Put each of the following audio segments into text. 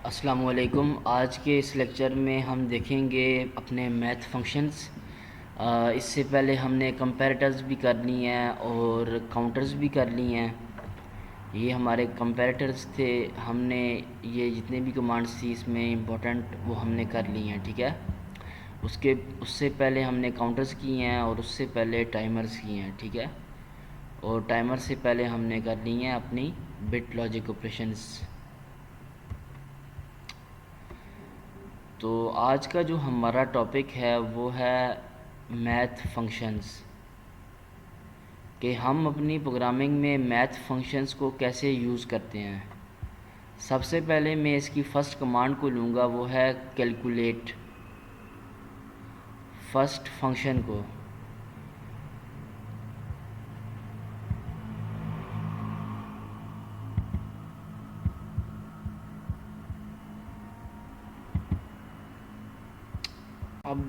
अस्सलाम वालेकुम। आज के इस लेक्चर में हम देखेंगे अपने मैथ फंक्शंस। इससे पहले हमने कंपैरेटर्स भी कर ली हैं और काउंटर्स भी कर ली हैं। ये हमारे कंपैरेटर्स थे। हमने ये जितने भी कमांड्स थी इसमें इम्पोर्टेंट वो हमने कर ली हैं, ठीक है। उसके उससे पहले हमने काउंटर्स किए हैं और उससे पहले टाइमर्स किए हैं, ठीक है। और टाइमर से पहले हमने कर ली हैं अपनी बिट लॉजिक ऑपरेशंस। तो आज का जो हमारा टॉपिक है वो है मैथ फंक्शंस, कि हम अपनी प्रोग्रामिंग में मैथ फंक्शंस को कैसे यूज़ करते हैं। सबसे पहले मैं इसकी फ़र्स्ट कमांड को लूँगा, वो है कैलकुलेट। फर्स्ट फंक्शन को अब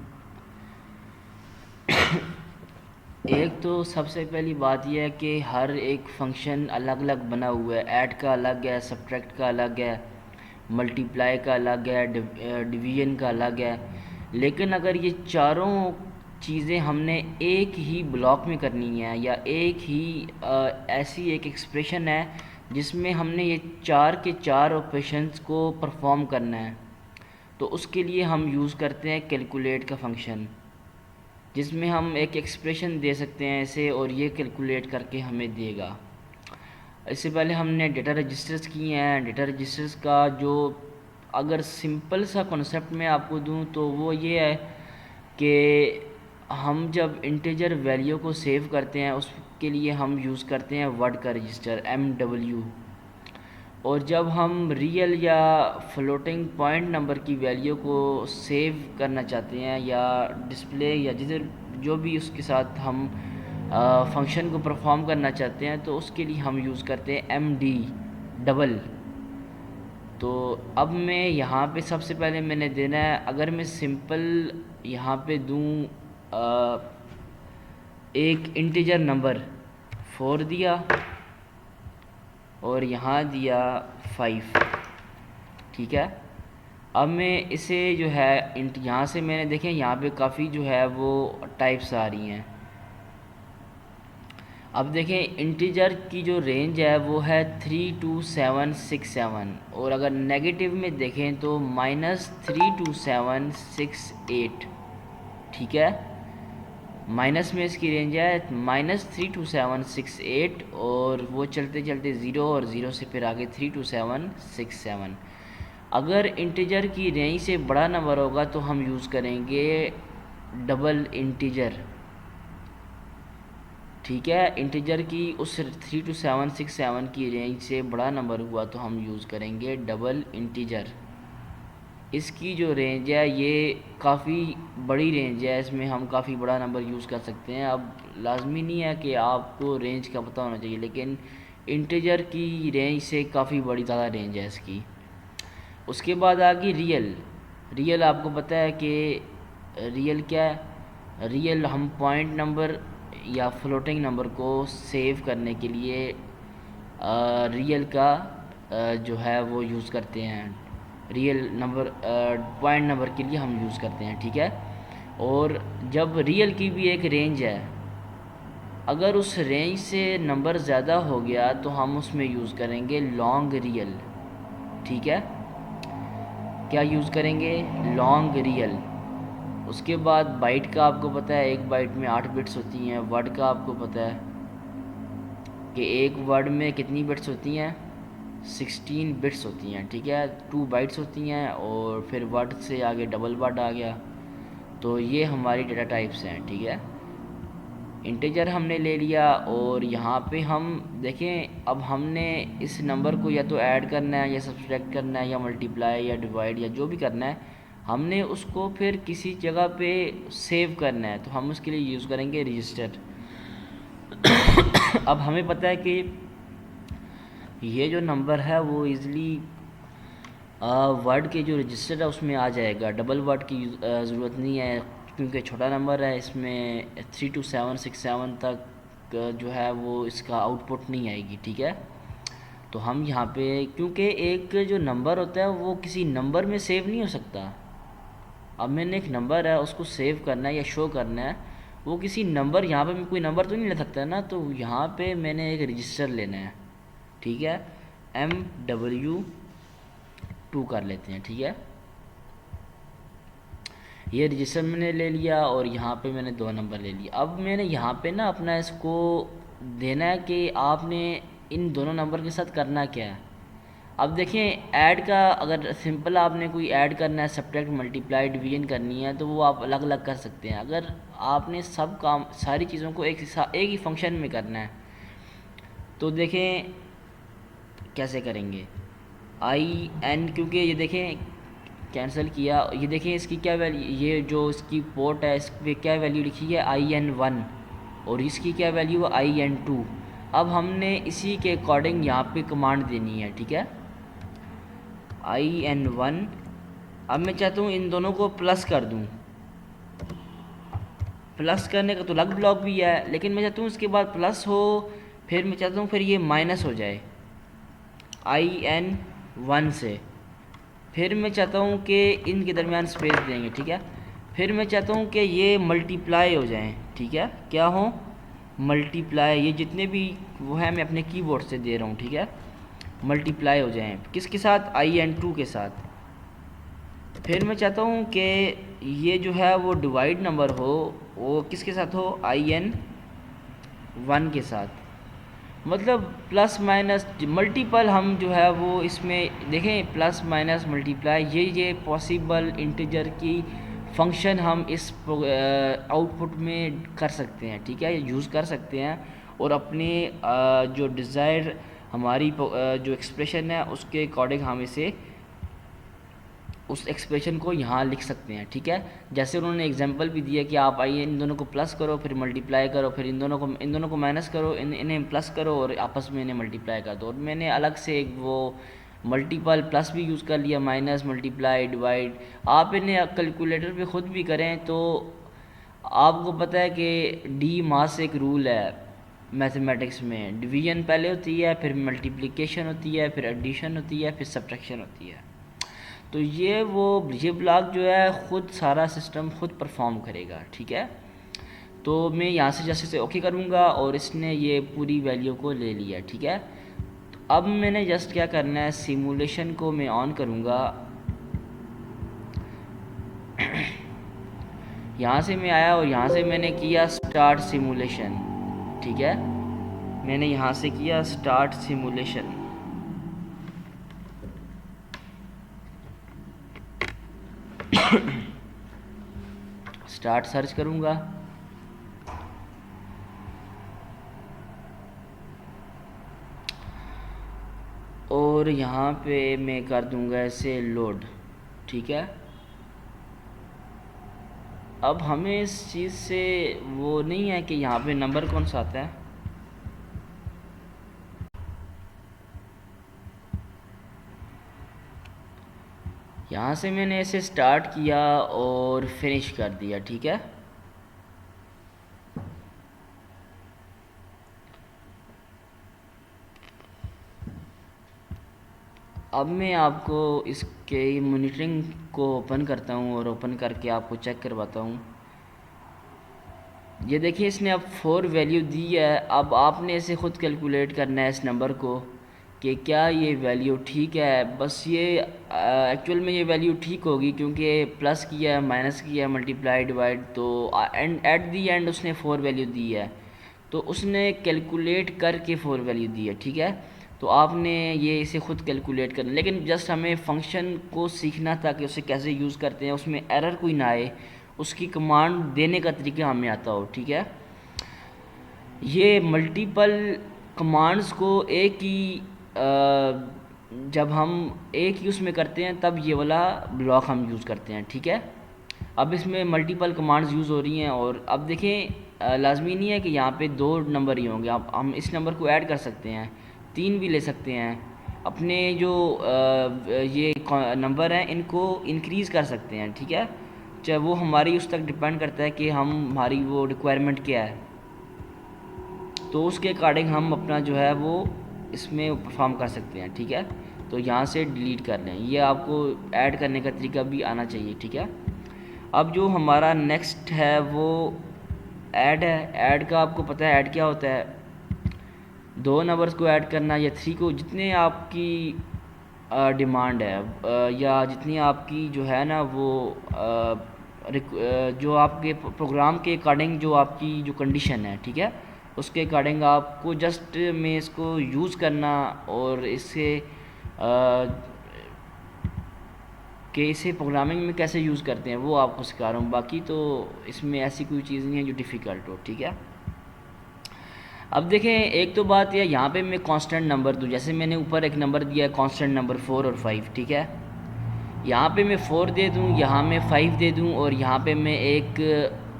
एक तो सबसे पहली बात यह है कि हर एक फंक्शन अलग अलग बना हुआ है। ऐड का अलग है, सब्ट्रैक्ट का अलग है, मल्टीप्लाई का अलग है, डिवीजन का अलग है। लेकिन अगर ये चारों चीज़ें हमने एक ही ब्लॉक में करनी है या एक ही ऐसी एक एक्सप्रेशन है जिसमें हमने ये चार के चार ऑपरेशंस को परफॉर्म करना है, तो उसके लिए हम यूज़ करते हैं कैलकुलेट का फंक्शन, जिसमें हम एक एक्सप्रेशन दे सकते हैं ऐसे और ये कैलकुलेट करके हमें देगा। इससे पहले हमने डेटा रजिस्टर्स किए हैं। डेटा रजिस्टर्स का जो अगर सिंपल सा कॉन्सेप्ट मैं आपको दूं तो वो ये है कि हम जब इंटीजर वैल्यू को सेव करते हैं उसके लिए हम यूज़ करते हैं वर्ड का रजिस्टर MW। और जब हम रियल या फ्लोटिंग पॉइंट नंबर की वैल्यू को सेव करना चाहते हैं या डिस्प्ले या जिधर जो भी उसके साथ हम फंक्शन को परफॉर्म करना चाहते हैं तो उसके लिए हम यूज़ करते हैं MD डबल। तो अब मैं यहाँ पे सबसे पहले मैंने देना है, अगर मैं सिंपल यहाँ पे दूँ एक इंटीजर नंबर 4 दिया और यहाँ दिया 5, ठीक है। अब मैं इसे जो है यहाँ से मैंने देखें यहाँ पे काफ़ी जो है वो टाइप्स आ रही हैं। अब देखें इंटीजर की जो रेंज है वो है 32767, और अगर नेगेटिव में देखें तो -32768, ठीक है। माइनस में इसकी रेंज है -32768 और वो चलते चलते ज़ीरो और ज़ीरो से फिर आगे 32767। अगर इंटीजर की रेंज से बड़ा नंबर होगा तो हम यूज़ करेंगे डबल इंटीजर, ठीक है। इंटीजर की उस 32767 की रेंज से बड़ा नंबर हुआ तो हम यूज़ करेंगे डबल इंटीजर। इसकी जो रेंज है ये काफ़ी बड़ी रेंज है, इसमें हम काफ़ी बड़ा नंबर यूज़ कर सकते हैं। अब लाजमी नहीं है कि आपको रेंज का पता होना चाहिए, लेकिन इंटीजर की रेंज से काफ़ी बड़ी ज़्यादा रेंज है इसकी। उसके बाद आ गई रियल। रियल आपको पता है कि रियल क्या है। रियल हम पॉइंट नंबर या फ्लोटिंग नंबर को सेव करने के लिए रियल का जो है वो यूज़ करते हैं। रियल नंबर पॉइंट नंबर के लिए हम यूज़ करते हैं, ठीक है। और जब रियल की भी एक रेंज है, अगर उस रेंज से नंबर ज़्यादा हो गया तो हम उसमें यूज़ करेंगे लॉन्ग रियल, ठीक है। क्या यूज़ करेंगे? Long real. उसके बाद बाइट का आपको पता है, एक बाइट में 8 बिट्स होती हैं। वर्ड का आपको पता है कि एक वर्ड में कितनी बिट्स होती हैं? 16 बिट्स होती हैं, ठीक है। 2 बाइट्स होती हैं और फिर वर्ड से आगे डबल वर्ड आ गया। तो ये हमारी डेटा टाइप्स हैं, ठीक है। इंटीजर हमने ले लिया और यहाँ पे हम देखें, अब हमने इस नंबर को या तो ऐड करना है या सब्सट्रैक्ट करना है या मल्टीप्लाई या डिवाइड या जो भी करना है, हमने उसको फिर किसी जगह पे सेव करना है, तो हम उसके लिए यूज़ करेंगे रजिस्टर। अब हमें पता है कि ये जो नंबर है वो ईज़िली वर्ड के जो रजिस्टर है उसमें आ जाएगा। डबल वर्ड की ज़रूरत नहीं है क्योंकि छोटा नंबर है, इसमें 32767 तक जो है वो इसका आउटपुट नहीं आएगी, ठीक है। तो हम यहाँ पे, क्योंकि एक जो नंबर होता है वो किसी नंबर में सेव नहीं हो सकता। अब मैंने एक नंबर है उसको सेव करना है या शो करना है, वो किसी नंबर, यहाँ पे मैं कोई नंबर तो नहीं ले सकता ना, तो यहाँ पे मैंने एक रजिस्टर लेना है, ठीक है। MW2 कर लेते हैं, ठीक है। ये रजिस्टर मैंने ले लिया और यहाँ पे मैंने 2 नंबर ले लिया। अब मैंने यहाँ पे ना अपना इसको देना है कि आपने इन दोनों नंबर के साथ करना क्या है। अब देखें, ऐड का अगर सिंपल आपने कोई ऐड करना है, सब्ट्रैक्ट, मल्टीप्लाई, डिवीजन करनी है, तो वो आप अलग अलग कर सकते हैं। अगर आपने सब काम, सारी चीज़ों को एक ही फंक्शन में करना है, तो देखें कैसे करेंगे। IN, क्योंकि ये देखें कैंसिल किया, ये देखें इसकी क्या वैल्यू, ये जो इसकी पोर्ट है इस पर क्या वैल्यू लिखी है IN1, और इसकी क्या वैल्यू है IN2। अब हमने इसी के अकॉर्डिंग यहाँ पे कमांड देनी है, ठीक है। IN1, अब मैं चाहता हूँ इन दोनों को प्लस कर दूँ। प्लस करने का तो अलग ब्लॉक भी है, लेकिन मैं चाहता हूँ इसके बाद प्लस हो, फिर मैं चाहता हूँ फिर ये माइनस हो जाए IN1 से। फिर मैं चाहता हूँ कि इनके दरमियान स्पेस देंगे, ठीक है। फिर मैं चाहता हूँ कि ये मल्टीप्लाई हो जाएं, ठीक है। क्या हो? मल्टीप्लाई, ये जितने भी वो है मैं अपने कीबोर्ड से दे रहा हूँ, ठीक है। मल्टीप्लाई हो जाएं किसके साथ? IN2 के साथ। फिर मैं चाहता हूँ कि ये जो है वो डिवाइड नंबर हो, वो किसके साथ हो? IN1 के साथ। मतलब प्लस माइनस मल्टीपल हम जो है वो इसमें देखें, प्लस माइनस मल्टीप्लाई, ये पॉसिबल इंटीजर की फंक्शन हम इस आउटपुट में कर सकते हैं, ठीक है, यूज़ कर सकते हैं। और अपने जो डिज़ायर हमारी जो एक्सप्रेशन है उसके अकॉर्डिंग हम इसे उस एक्सप्रेशन को यहाँ लिख सकते हैं, ठीक है। जैसे उन्होंने एग्जांपल भी दिया कि आप आइए इन दोनों को प्लस करो, फिर मल्टीप्लाई करो, फिर इन दोनों को माइनस करो, इन्हें प्लस करो और आपस में इन्हें मल्टीप्लाई कर दो। और मैंने अलग से एक वो मल्टीपल प्लस भी यूज़ कर लिया, माइनस, मल्टीप्लाई, डिवाइड। आप इन्हें कैलकुलेटर पे ख़ुद भी करें तो आपको पता है कि डी मास एक रूल है मैथमेटिक्स में। डिवीजन पहले होती है, फिर मल्टीप्लिकेशन होती है, फिर एडिशन होती है, फिर सब्ट्रैक्शन होती है। तो ये ब्लॉक जो है ख़ुद सारा सिस्टम ख़ुद परफॉर्म करेगा, ठीक है। तो मैं यहाँ से जैसे ओके करूँगा और इसने ये पूरी वैल्यू को ले लिया, ठीक है। तो अब मैंने जस्ट क्या करना है, सिमुलेशन को मैं ऑन करूँगा। यहाँ से मैं आया और यहाँ से मैंने किया स्टार्ट सिमुलेशन, ठीक है। मैंने यहाँ से किया स्टार्ट सिमुलेशन। स्टार्ट सर्च करूँगा और यहाँ पे मैं कर दूँगा ऐसे लोड, ठीक है। अब हमें इस चीज़ से वो नहीं है कि यहाँ पे नंबर कौन सा आता है। यहाँ से मैंने ऐसे स्टार्ट किया और फिनिश कर दिया, ठीक है। अब मैं आपको इसके मॉनिटरिंग को ओपन करता हूँ और ओपन करके आपको चेक करवाता हूँ। ये देखिए इसने अब 4 वैल्यू दी है। अब आपने इसे ख़ुद कैलकुलेट करना है इस नंबर को कि क्या ये वैल्यू ठीक है। बस ये एक्चुअल में ये वैल्यू ठीक होगी क्योंकि प्लस किया है, माइनस किया है, मल्टीप्लाई, डिवाइड, तो एंड एट दी एंड उसने 4 वैल्यू दी है। तो उसने कैलकुलेट करके 4 वैल्यू दी है, ठीक है। तो आपने ये इसे ख़ुद कैलकुलेट करना, लेकिन जस्ट हमें फंक्शन को सीखना था कि उसे कैसे यूज़ करते हैं, उसमें एरर कोई ना आए, उसकी कमांड देने का तरीका हमें आता हो, ठीक है। ये मल्टीपल कमांड्स को एक ही जब हम एक ही उसमें करते हैं तब ये वाला ब्लॉक हम यूज़ करते हैं, ठीक है। अब इसमें मल्टीपल कमांड्स यूज़ हो रही हैं और अब देखें लाजमी नहीं है कि यहाँ पे 2 नंबर ही होंगे। अब हम इस नंबर को ऐड कर सकते हैं, 3 भी ले सकते हैं। अपने जो ये नंबर हैं इनको इंक्रीज़ कर सकते हैं, ठीक है। चाहे वो हमारी उस तक डिपेंड करता है कि हमारी वो रिक्वायरमेंट क्या है, तो उसके अकॉर्डिंग हम अपना जो है वो इसमें परफॉर्म कर सकते हैं, ठीक है। तो यहाँ से डिलीट कर लें, ये आपको ऐड करने का तरीका भी आना चाहिए, ठीक है। अब जो हमारा नेक्स्ट है वो ऐड है। ऐड का आपको पता है ऐड क्या होता है, 2 नंबर्स को ऐड करना या 3 को, जितने आपकी डिमांड है या जितनी आपकी जो है ना वो जो आपके प्रोग्राम के अकॉर्डिंग जो आपकी जो कंडीशन है, ठीक है, उसके अकॉर्डिंग आपको जस्ट में इसको यूज़ करना और इससे कि इसे प्रोग्रामिंग में कैसे यूज़ करते हैं वो आपको सिखा रहा हूँ। बाकी तो इसमें ऐसी कोई चीज़ नहीं है जो डिफ़िकल्ट हो, ठीक है। अब देखें, एक तो बात यह, यहाँ पे मैं कांस्टेंट नंबर दूँ, जैसे मैंने ऊपर एक नंबर दिया है कांस्टेंट नंबर 4 और 5, ठीक है। यहाँ पे मैं 4 दे दूँ, यहाँ मैं 5 दे दूँ और यहाँ पे मैं एक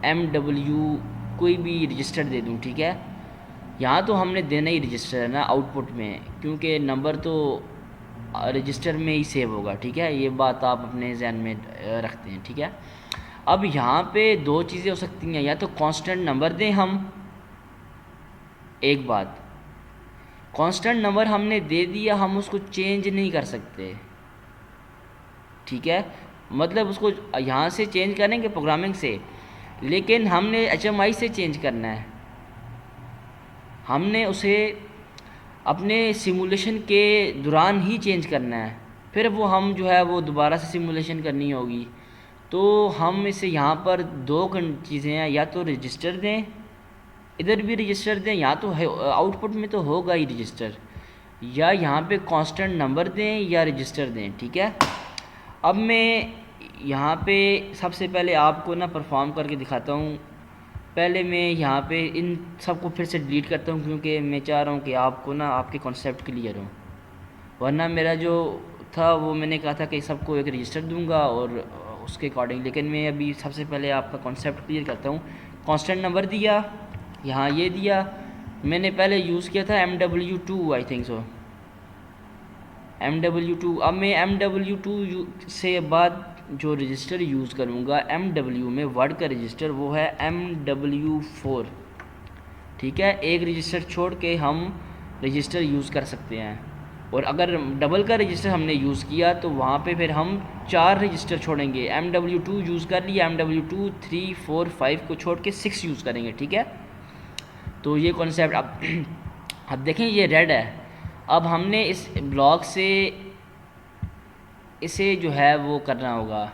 MW कोई भी रजिस्टर दे दूँ, ठीक है। यहाँ तो हमने देना ही रजिस्टर है ना आउटपुट में, क्योंकि नंबर तो रजिस्टर में ही सेव होगा, ठीक है। ये बात आप अपने जहन में रखते हैं, ठीक है। अब यहाँ पे 2 चीज़ें हो सकती हैं, या तो कांस्टेंट नंबर दें हम, एक बात, कांस्टेंट नंबर हमने दे दिया, हम उसको चेंज नहीं कर सकते, ठीक है। मतलब उसको यहाँ से चेंज करेंगे प्रोग्रामिंग से, लेकिन हमने HMI से चेंज करना है। हमने उसे अपने सिमुलेशन के दौरान ही चेंज करना है, फिर वो हम जो है वो दोबारा से सिमुलेशन करनी होगी। तो हम इसे यहाँ पर 2 चीज़ें हैं, या तो रजिस्टर दें, इधर भी रजिस्टर दें, या तो आउटपुट में तो होगा ही रजिस्टर, या यहाँ पे कांस्टेंट नंबर दें या रजिस्टर दें, ठीक है। अब मैं यहाँ पे सबसे पहले आपको ना परफॉर्म करके दिखाता हूँ। पहले मैं यहाँ पे इन सबको फिर से डिलीट करता हूँ, क्योंकि मैं चाह रहा हूँ कि आपको ना आपके कॉन्सेप्ट क्लियर हो, वरना मेरा जो था वो मैंने कहा था कि सबको एक रजिस्टर दूंगा और उसके अकॉर्डिंग, लेकिन मैं अभी सबसे पहले आपका कॉन्सेप्ट क्लियर करता हूँ। कांस्टेंट नंबर दिया, यहाँ ये दिया, मैंने पहले यूज़ किया था MW2 I think so, MW2। अब मैं MW2 से बाद जो रजिस्टर यूज़ करूँगा MW में वर्ड का रजिस्टर, वो है MW4, ठीक है। एक रजिस्टर छोड़ के हम रजिस्टर यूज़ कर सकते हैं, और अगर डबल का रजिस्टर हमने यूज़ किया तो वहाँ पे फिर हम 4 रजिस्टर छोड़ेंगे। MW2 यूज़ कर लिया, MW2 3 4 5 को छोड़ के 6 यूज़ करेंगे, ठीक है। तो ये कॉन्सेप्ट अब देखें, ये रेड है। अब हमने इस ब्लॉक से इसे जो है वो करना होगा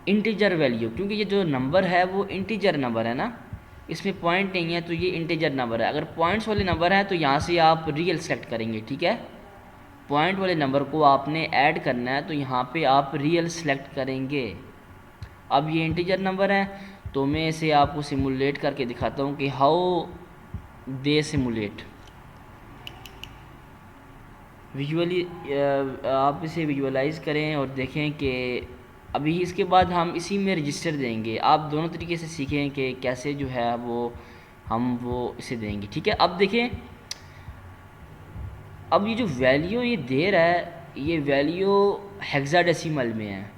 इंटीजर वैल्यू, क्योंकि ये जो नंबर है वो इंटीजर नंबर है ना, इसमें पॉइंट नहीं है, तो ये इंटीजर नंबर है। अगर पॉइंट्स वाले नंबर हैं तो यहाँ से आप रियल सेलेक्ट करेंगे, ठीक है। पॉइंट वाले नंबर को आपने ऐड करना है तो यहाँ पे आप रियल सेलेक्ट करेंगे। अब ये इंटीजर नंबर है, तो मैं इसे आपको सिमुलेट करके दिखाता हूँ कि हाउ दे सिमुलेट विजुअली। आप इसे विजुअलाइज़ करें और देखें कि अभी इसके बाद हम इसी में रजिस्टर देंगे। आप दोनों तरीके से सीखें कि कैसे जो है वो इसे देंगे, ठीक है। अब देखें, अब ये जो वैल्यू ये दे रहा है, ये वैल्यू हेक्साडेसिमल में है,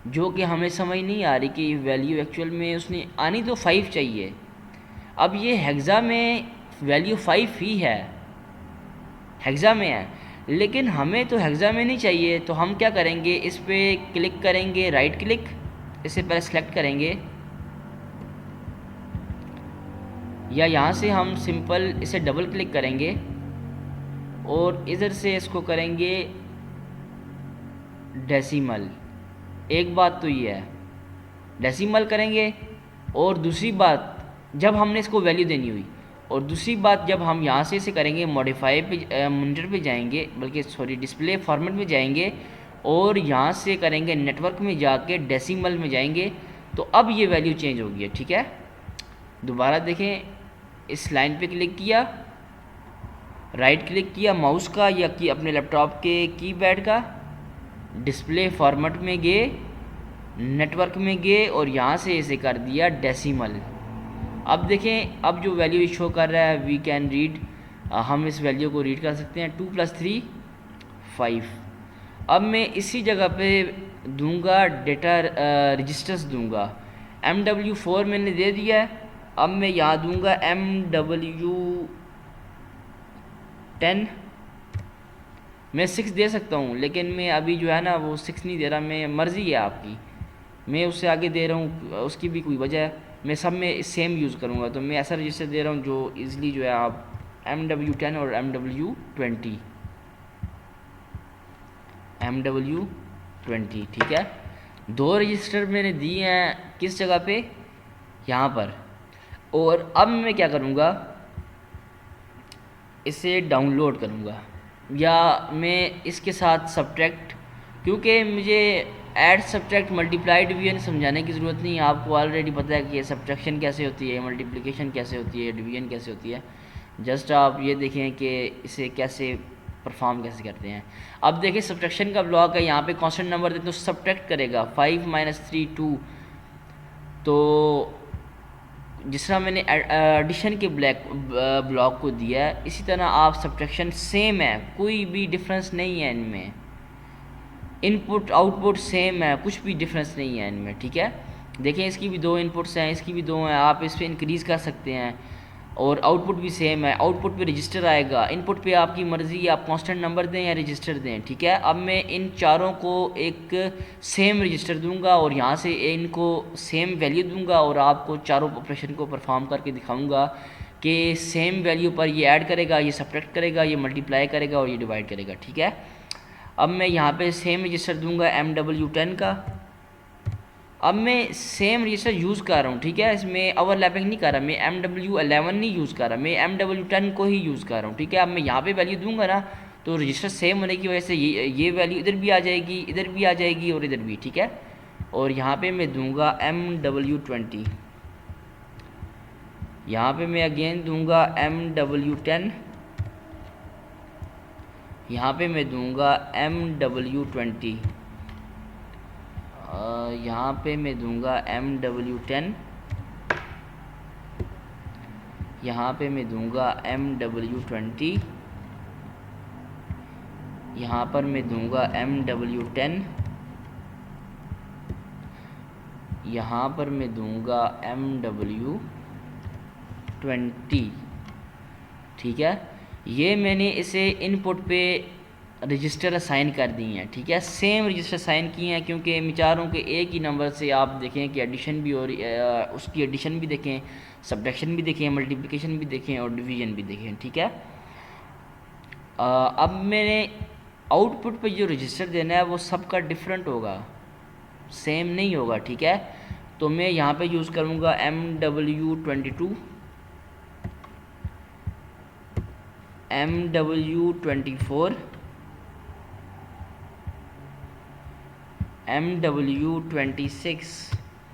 जो कि हमें समझ नहीं आ रही कि वैल्यू एक्चुअल में उसने आनी तो 5 चाहिए। अब ये हेक्सा में वैल्यू 5 ही है, हेक्सा में है, लेकिन हमें तो हेक्सा में नहीं चाहिए। तो हम क्या करेंगे, इस पर क्लिक करेंगे, राइट क्लिक, इसे पहले सेलेक्ट करेंगे, या यहाँ से हम सिंपल इसे डबल क्लिक करेंगे और इधर से इसको करेंगे डेसिमल। एक बात तो ये है, डेसिमल करेंगे, और दूसरी बात जब हमने इसको वैल्यू देनी हुई, और दूसरी बात जब हम यहाँ से इसे करेंगे मॉडिफाई पे, मॉनिटर पे जाएंगे, बल्कि सॉरी डिस्प्ले फॉर्मेट में जाएंगे, और यहाँ से करेंगे नेटवर्क में जाके डेसिमल में जाएंगे, तो अब ये वैल्यू चेंज हो गई है, ठीक है। दोबारा देखें, इस लाइन पे क्लिक किया, राइट क्लिक किया माउस का या कि अपने लैपटॉप के कीपैड का, डिस्प्ले फॉर्मेट में गए, नेटवर्क में गए और यहाँ से इसे कर दिया डेसिमल। अब देखें, अब जो वैल्यू शो कर रहा है वी कैन रीड, हम इस वैल्यू को रीड कर सकते हैं, 2 + 3 5। अब मैं इसी जगह पे दूंगा डेटा रजिस्टर्स दूंगा, MW4 मैंने दे दिया है। अब मैं यहाँ दूंगा MW10 10, मैं 6 दे सकता हूँ, लेकिन मैं अभी जो है ना वो 6 नहीं दे रहा, मैं मर्ज़ी है आपकी, मैं उससे आगे दे रहा हूँ, उसकी भी कोई वजह है। मैं सब में सेम यूज़ करूँगा, तो मैं ऐसा रजिस्टर दे रहा हूँ जो ईज़िली जो है आप MW10 और MW20, MW20, ठीक है। 2 रजिस्टर मैंने दिए हैं किस जगह पे, यहाँ पर। और अब मैं क्या करूँगा, इसे डाउनलोड करूँगा, या मैं इसके साथ सब्ट्रैक्ट, क्योंकि मुझे ऐड सब्ट्रैक्ट मल्टीप्लाई डिवीजन समझाने की ज़रूरत नहीं है, आपको ऑलरेडी पता है कि ये सब्ट्रैक्शन कैसे होती है, मल्टीप्लिकेशन कैसे होती है, डिवीजन कैसे होती है। जस्ट आप ये देखें कि इसे कैसे परफॉर्म कैसे करते हैं। अब देखिए सब्ट्रैक्शन का ब्लॉक है, यहाँ पे कांस्टेंट नंबर दे तो सब्ट्रैक्ट करेगा 5 - 3 2। तो जिस तरह मैंने एडिशन के ब्लॉक को दिया है, इसी तरह आप सब्ट्रैक्शन सेम है, कोई भी डिफरेंस नहीं है इनमें, इनपुट आउटपुट सेम है, कुछ भी डिफरेंस नहीं है इनमें, ठीक है। देखें इसकी भी 2 इनपुट्स हैं, इसकी भी 2 हैं, आप इस पर इंक्रीज़ कर सकते हैं, और आउटपुट भी सेम है, आउटपुट पे रजिस्टर आएगा, इनपुट पे आपकी मर्ज़ी, आप कांस्टेंट नंबर दें या रजिस्टर दें, ठीक है। अब मैं इन चारों को एक सेम रजिस्टर दूंगा और यहाँ से इनको सेम वैल्यू दूंगा, और आपको चारों ऑपरेशन को परफॉर्म करके दिखाऊंगा कि सेम वैल्यू पर ये ऐड करेगा, ये सब्ट्रैक्ट करेगा, ये मल्टीप्लाई करेगा और ये डिवाइड करेगा, ठीक है। अब मैं यहाँ पे सेम रजिस्टर दूंगा MW10 का। अब मैं सेम रजिस्टर यूज़ कर रहा हूँ, ठीक है, इसमें ओवरलैपिंग नहीं कर रहा, मैं MW11 नहीं यूज़ कर रहा, मैं MW10 को ही यूज़ कर रहा हूँ, ठीक है। अब मैं यहाँ पे वैल्यू दूंगा ना, तो रजिस्टर सेम होने की वजह से ये वैल्यू इधर भी आ जाएगी, इधर भी आ जाएगी और इधर भी, ठीक है। और यहाँ पे मैं दूंगा MW20, यहाँ पे मैं अगेन दूंगा MW10, यहाँ पे मैं दूंगा MW20, यहाँ पे मैं दूंगा MW10, यहाँ पे मैं दूंगा MW20, यहाँ पर मैं दूंगा MW10, यहाँ पर मैं दूंगा MW20, ठीक है। ये मैंने इसे इनपुट पे रजिस्टर असाइन कर दी हैं, ठीक है, सेम रजिस्टर असाइन किए हैं, क्योंकि विचारों के एक ही नंबर से आप देखें कि एडिशन भी और उसकी एडिशन भी देखें, सब्ट्रैक्शन भी देखें, मल्टीप्लिकेशन भी देखें और डिवीजन भी देखें, ठीक है। अब मैंने आउटपुट पे जो रजिस्टर देना है वो सबका डिफरेंट होगा, सेम नहीं होगा, ठीक है। तो मैं यहाँ पे यूज़ करूँगा MW22, MW24, MW26,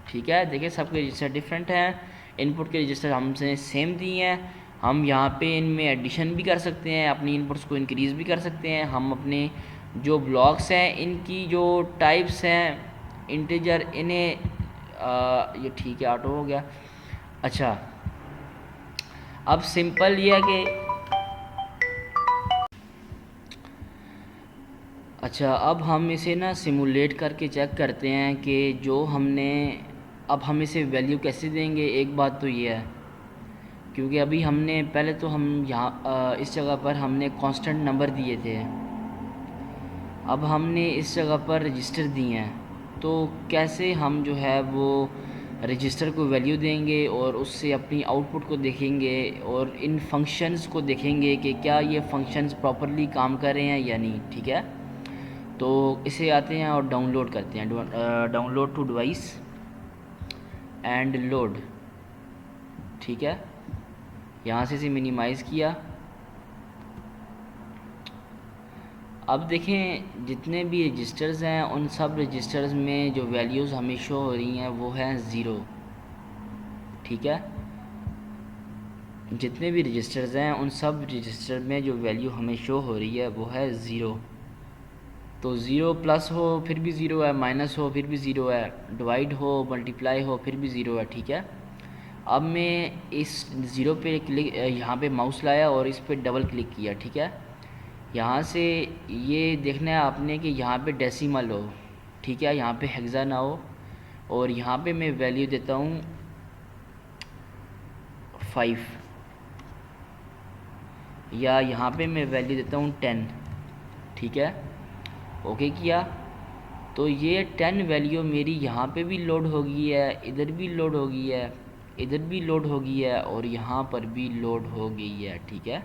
ठीक है। देखिए सबके रजिस्टर डिफरेंट हैं, इनपुट के रजिस्टर हमसे सेम दिए हैं, हम यहाँ पे इनमें एडिशन भी कर सकते हैं, अपनी इनपुट्स को इंक्रीज़ भी कर सकते हैं, हम अपने जो ब्लॉक्स हैं इनकी जो टाइप्स हैं इंटीजर, इन्हें ये ठीक है ऑटो हो गया। अच्छा, अब सिंपल ये है कि अच्छा, अब हम इसे ना सिमुलेट करके चेक करते हैं कि जो हमने, अब हम इसे वैल्यू कैसे देंगे। एक बात तो ये है, क्योंकि अभी हमने पहले तो हम यहाँ इस जगह पर हमने कांस्टेंट नंबर दिए थे, अब हमने इस जगह पर रजिस्टर दिए हैं, तो कैसे हम जो है वो रजिस्टर को वैल्यू देंगे और उससे अपनी आउटपुट को देखेंगे और इन फंक्शंस को देखेंगे कि क्या ये फंक्शंस प्रॉपरली काम कर रहे हैं या नहीं, ठीक है। तो इसे आते हैं और डाउनलोड करते हैं, download to device and load, ठीक है। यहाँ से इसे मिनिमाइज़ किया। अब देखें जितने भी रजिस्टर्स हैं उन सब रजिस्टर्स में जो वैल्यूज़ हमें शो हो रही हैं वो हैं 0, ठीक है। जितने भी रजिस्टर्स हैं उन सब रजिस्टर में जो वैल्यू हमें शो हो रही है वो है 0। तो 0 प्लस हो फिर भी 0 है, माइनस हो फिर भी 0 है, डिवाइड हो मल्टीप्लाई हो फिर भी 0 है, ठीक है। अब मैं इस 0 पे क्लिक, यहाँ पे माउस लाया और इस पे डबल क्लिक किया, ठीक है। यहाँ से ये देखना है आपने कि यहाँ पे डेसिमल हो, ठीक है, यहाँ पे हेक्सा ना हो, और यहाँ पे मैं वैल्यू देता हूँ 5, या यहाँ पे मैं वैल्यू देता हूँ 10, ठीक है। ओके किया तो ये 10 वैल्यू मेरी यहाँ पे भी लोड हो गई है, इधर भी लोड हो गई है, इधर भी लोड हो गई है और यहाँ पर भी लोड हो गई है, ठीक है।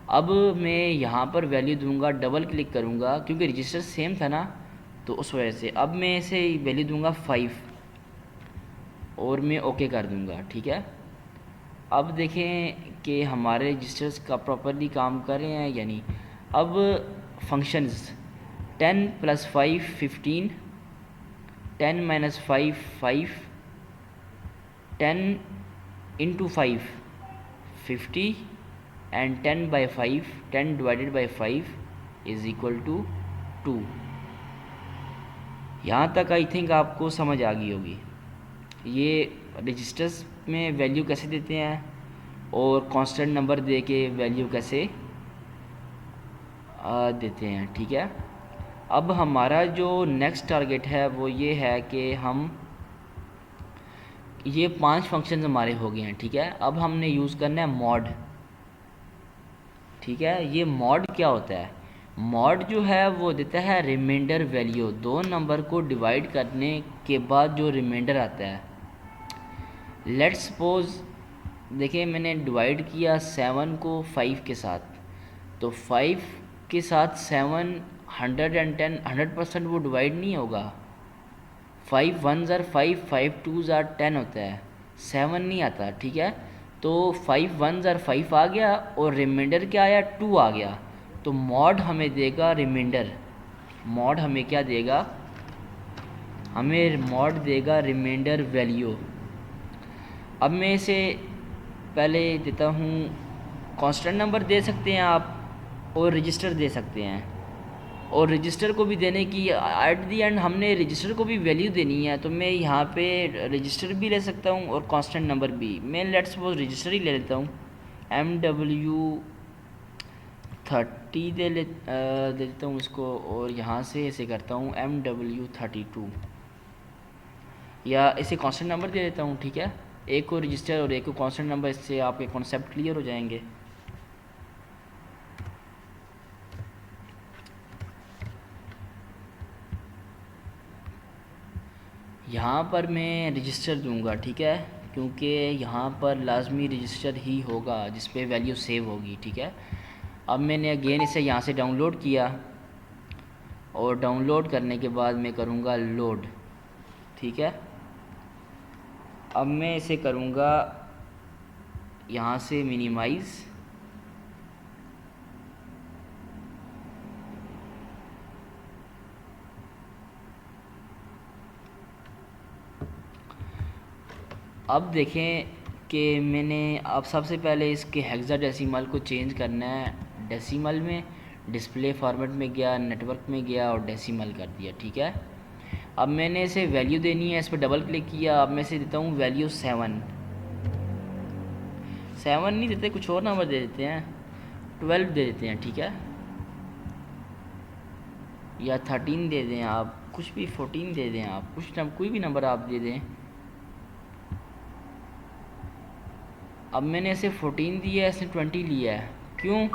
अब मैं यहाँ पर वैल्यू दूंगा, डबल क्लिक करूँगा क्योंकि रजिस्टर सेम था ना, तो उस वजह से अब मैं इसे वैल्यू दूंगा 5 और मैं ओके कर दूंगा, ठीक है। अब देखें कि हमारे रजिस्टर्स का प्रॉपरली काम कर रहे हैं या नहीं। अब फंक्शंस 10 + 5 15, 10 - 5 5, 10 × 5 50 and 10/5 10/5 = 2। यहाँ तक आई थिंक आपको समझ आ गई होगी ये रजिस्टर्स में वैल्यू कैसे देते हैं और कांस्टेंट नंबर दे के वैल्यू कैसे देते हैं, ठीक है। अब हमारा जो नेक्स्ट टारगेट है वो ये है कि हम ये 5 फंक्शन हमारे हो गए हैं, ठीक है। अब हमने यूज़ करना है मॉड, ठीक है। ये मॉड क्या होता है? मॉड जो है वो देता है रिमाइंडर वैल्यू, दो नंबर को डिवाइड करने के बाद जो रिमाइंडर आता है। लेट्स सपोज देखिए मैंने डिवाइड किया 7 को 5 के साथ, तो 5 के साथ 7 110 100% वो डिवाइड नहीं होगा। 5 1s are 5, 5 2s are 10 होता है, 7 नहीं आता, ठीक है। तो 5 1s are 5 आ गया और रिमाइंडर क्या आया, 2 आ गया। तो मॉड हमें देगा रिमाइंडर, मॉड हमें क्या देगा, हमें मॉड देगा रिमाइंडर वैल्यू। अब मैं इसे पहले देता हूँ, कांस्टेंट नंबर दे सकते हैं आप और रजिस्टर दे सकते हैं, और रजिस्टर को भी देने की एट दी एंड हमने रजिस्टर को भी वैल्यू देनी है, तो मैं यहाँ पे रजिस्टर भी ले सकता हूँ और कांस्टेंट नंबर भी। मैं लेट्स सपोज रजिस्टर ही ले लेता हूँ, MW30 दे देता हूँ उसको, और यहाँ से इसे करता हूँ MW32 या इसे कांस्टेंट नंबर दे देता हूँ, ठीक है। एक को रजिस्टर और एक को कांस्टेंट नंबर, इससे आपके कॉन्सेप्ट क्लियर हो जाएंगे। यहाँ पर मैं रजिस्टर दूंगा, ठीक है, क्योंकि यहाँ पर लाजमी रजिस्टर ही होगा जिस पे वैल्यू सेव होगी, ठीक है। अब मैंने अगेन इसे यहाँ से डाउनलोड किया और डाउनलोड करने के बाद मैं करूँगा लोड, ठीक है। अब मैं इसे करूँगा यहाँ से मिनिमाइज़, अब देखें कि मैंने अब सबसे पहले इसके हेक्साडेसिमल को चेंज करना है डेसिमल में, डिस्प्ले फॉर्मेट में गया, नेटवर्क में गया और डेसिमल कर दिया, ठीक है। अब मैंने इसे वैल्यू देनी है, इस पर डबल क्लिक किया। अब मैं इसे देता हूँ वैल्यू 7 नहीं देते, कुछ और नंबर दे देते हैं, 12 दे देते हैं, ठीक है, या 13 दे दें आप, कुछ भी 14 दे दें आप, कोई भी नंबर आप दे दें। अब मैंने इसे 14 दिया है, इसने 20 लिया है, क्यों?